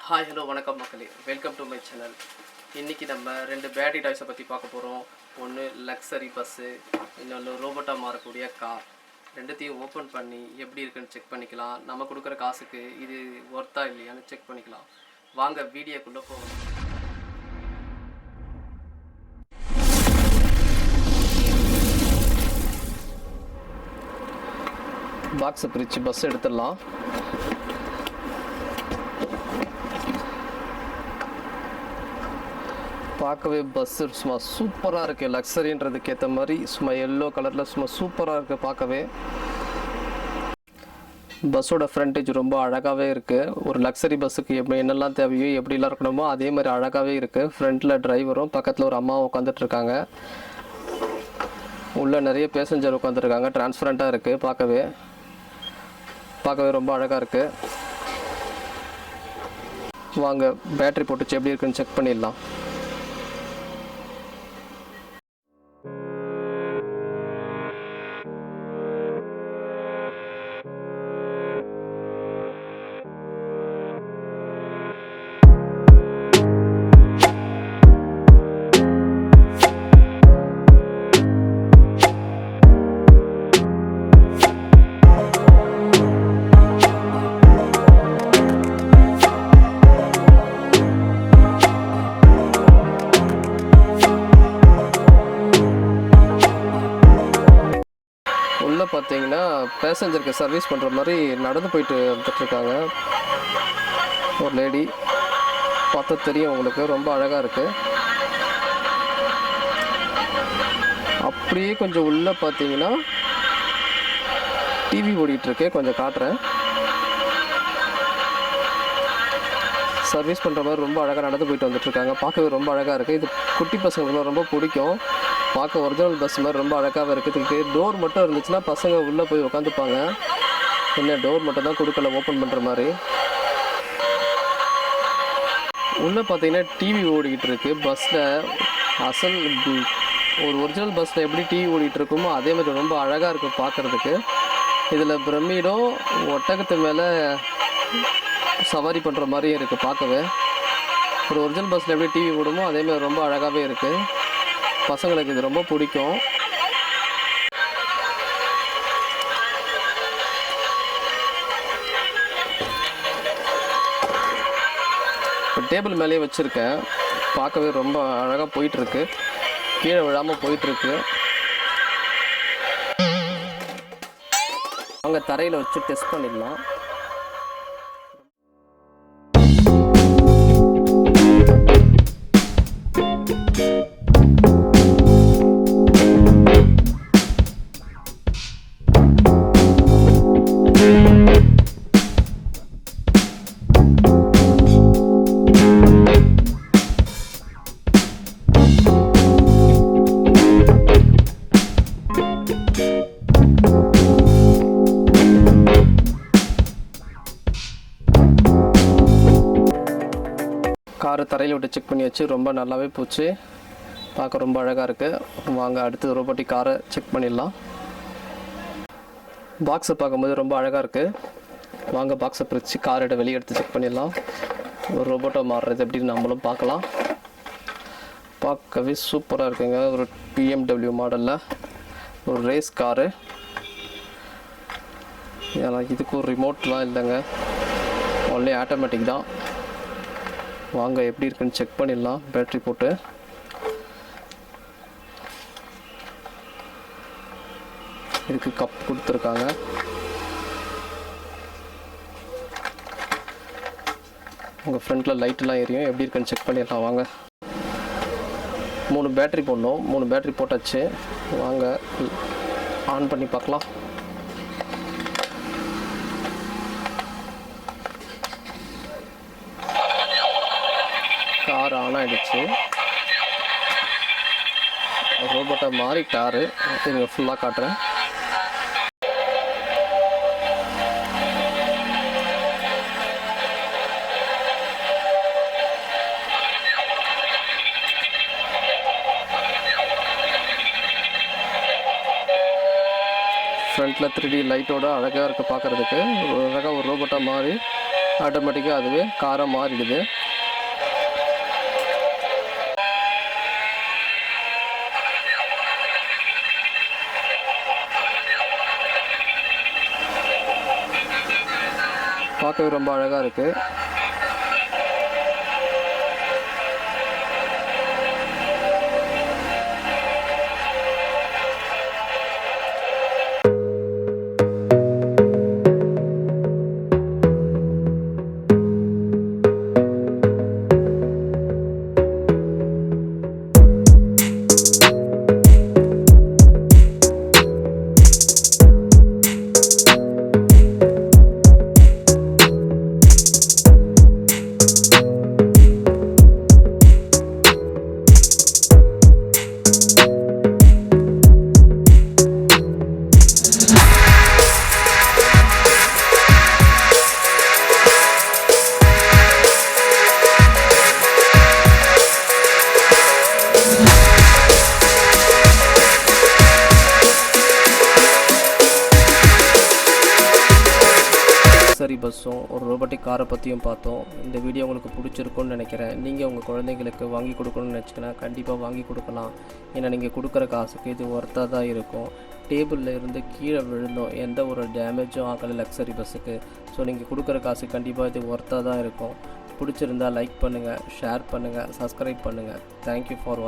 Hi hello வணக்கம் மக்களே, welcome to my channel. இன்றைக்கி நம்ம 2 பேட்டரி டாய்ஸை பற்றி பார்க்க போகிறோம். ஒன்று லக்ஸரி பஸ்ஸு, இன்னொன்று ரோபோட்டாக மாறக்கூடிய கார். ரெண்டுத்தையும் ஓப்பன் பண்ணி எப்படி இருக்குன்னு செக் பண்ணிக்கலாம். நம்ம கொடுக்குற காசுக்கு இது ஒர்த்தா இல்லையான்னு செக் பண்ணிக்கலாம். வாங்க வீடியோக்குள்ளே போகணும். பாக்ஸை பிரித்து பஸ் எடுத்துடலாம். பார்க்கவே பஸ்ஸு சும்மா சூப்பராக இருக்குது. லக்ஸரின்றதுக்கு ஏற்ற மாதிரி சும்மா எல்லோ கலரில் சும்மா சூப்பராக இருக்குது பார்க்கவே. பஸ்ஸோட ஃப்ரண்டேஜ் ரொம்ப அழகாகவே இருக்குது. ஒரு லக்ஸரி பஸ்ஸுக்கு என்னெல்லாம் தேவையோ எப்படிலாம் இருக்கணுமோ அதே மாதிரி அழகாகவே இருக்குது. ஃப்ரண்ட்டில் டிரைவரும் பக்கத்தில் ஒரு அம்மாவும் உட்காந்துட்ருக்காங்க. உள்ளே நிறைய பேசஞ்சர் உட்காந்துருக்காங்க. டிரான்ஸ்பரண்ட்டாக இருக்குது பார்க்கவே ரொம்ப அழகாக இருக்குது. வாங்க பேட்ரி போட்டுச்சு எப்படி இருக்குன்னு செக் பண்ணிடலாம். உள்ளே பார்த்தீங்கன்னா பேசஞ்சருக்கு சர்வீஸ் பண்ணுற மாதிரி நடந்து போயிட்டு வந்துட்டுருக்காங்க ஒரு லேடி. பார்த்தா தெரியும் உங்களுக்கு, ரொம்ப அழகாக இருக்குது. அப்படியே கொஞ்சம் உள்ளே பார்த்தீங்கன்னா டிவி ஓடிட்டுருக்கு, கொஞ்சம் காட்டுறேன். சர்வீஸ் பண்ணுற மாதிரி ரொம்ப அழகாக நடந்து போயிட்டு வந்துட்டுருக்காங்க. பார்க்கவே ரொம்ப அழகாக இருக்குது. இது குட்டி பசங்களுக்கு ரொம்ப பிடிக்கும். பார்க்க ஒரிஜினல் பஸ் மாதிரி ரொம்ப அழகாகவே இருக்குது. இதுக்கு டோர் மட்டும் இருந்துச்சுன்னா பசங்க உள்ளே போய் உட்காந்துப்பாங்க. என்ன டோர் மட்டும் தான் கொடுக்கல ஓப்பன் பண்ணுற மாதிரி. உள்ளே பார்த்தீங்கன்னா டிவி ஓடிக்கிட்டு இருக்குது பஸ்ஸில். அசல் ஒரு ஒரிஜினல் பஸ்ஸில் எப்படி டிவி ஓடிட்டு இருக்குமோ அதே மாதிரி ரொம்ப அழகாக இருக்குது பார்க்குறதுக்கு. இதில் பிரமிடும் ஒட்டகத்து மேலே சவாரி பண்ணுற மாதிரியே இருக்குது பார்க்கவே. ஒரு ஒரிஜினல் பஸ்ஸில் எப்படி டிவி ஓடுமோ அதேமாதிரி ரொம்ப அழகாகவே இருக்குது. பசங்களுக்கு இது ரொம்ப பிடிக்கும். இப்போ டேபிள் மேலேயே வச்சுருக்கேன். பார்க்கவே ரொம்ப அழகாக போயிட்டுருக்கு. கீழே விழாமல் போயிட்டுருக்கு. அங்கே தரையில் வச்சு டெஸ்ட் பண்ணிடலாம். காரை தரையில் விட்டு செக் பண்ணியாச்சு. ரொம்ப நல்லாவே போச்சு. பார்க்க ரொம்ப அழகாக இருக்குது. வாங்க அடுத்து ரோபோட்டிக் காரை செக் பண்ணிடலாம். பாக்ஸை பார்க்கும்போது ரொம்ப அழகாக இருக்குது. வாங்க பாக்ஸை பிரித்து காரோட வெளியே எடுத்து செக் பண்ணிடலாம். ஒரு ரோபோட்டை மாறுறது எப்படின்னு நம்மளும் பார்க்கலாம். பார்க்கவே சூப்பராக இருக்குங்க. ஒரு BMW மாடலில் ஒரு ரேஸ் காரு. ஏன்னா இதுக்கு ஒரு ரிமோட்லாம் இல்லைங்க, ஒன்லி ஆட்டோமேட்டிக் தான். வாங்க எப்படி இருக்குன்னு செக் பண்ணிடலாம் பேட்ரி போட்டு. இதுக்கு கப் கொடுத்துருக்காங்க. உங்கள் ஃப்ரண்ட்டில் லைட்டெல்லாம் எரியும். எப்படி இருக்குன்னு செக் பண்ணிடலாம் வாங்க. 3 பேட்ரி போடணும். 3 பேட்ரி போட்டாச்சு. வாங்க ஆன் பண்ணி பார்க்கலாம். கார் ஆன் ஆகிடுச்சு. ரோபோட்டை மாறி காரு இங்கே ஃபுல்லாக காட்டுறேன். ஃப்ரண்ட்டில் 3D லைட்டோட அழகாக இருக்குது பார்க்குறதுக்கு. அழகாக ஒரு ரோபோட்டாக மாதிரி ஆட்டோமேட்டிக்காக அதுவே காராக மாறிடுது. பார்க்கவே ரொம்ப அழகாக இருக்குது. லக்ஸரி பஸ்ஸும் ஒரு ரோபோட்டிக் காரை பற்றியும் பார்த்தோம். இந்த வீடியோ உங்களுக்கு பிடிச்சிருக்குன்னு நினைக்கிறேன். நீங்கள் உங்கள் குழந்தைங்களுக்கு வாங்கி கொடுக்கணும்னு நினச்சிங்கன்னா கண்டிப்பாக வாங்கி கொடுக்கலாம். ஏன்னா நீங்கள் கொடுக்குற காசுக்கு இது ஒர்த்தாக தான் இருக்கும். டேபிளில் இருந்து கீழே விழுந்தோம், எந்த ஒரு டேமேஜும் ஆகலை லக்ஸரி பஸ்ஸுக்கு. ஸோ நீங்கள் கொடுக்குற காசுக்கு கண்டிப்பாக இது ஒர்த்தாக தான் இருக்கும். பிடிச்சிருந்தால் லைக் பண்ணுங்கள், ஷேர் பண்ணுங்கள், சப்ஸ்கிரைப் பண்ணுங்கள். Thank you for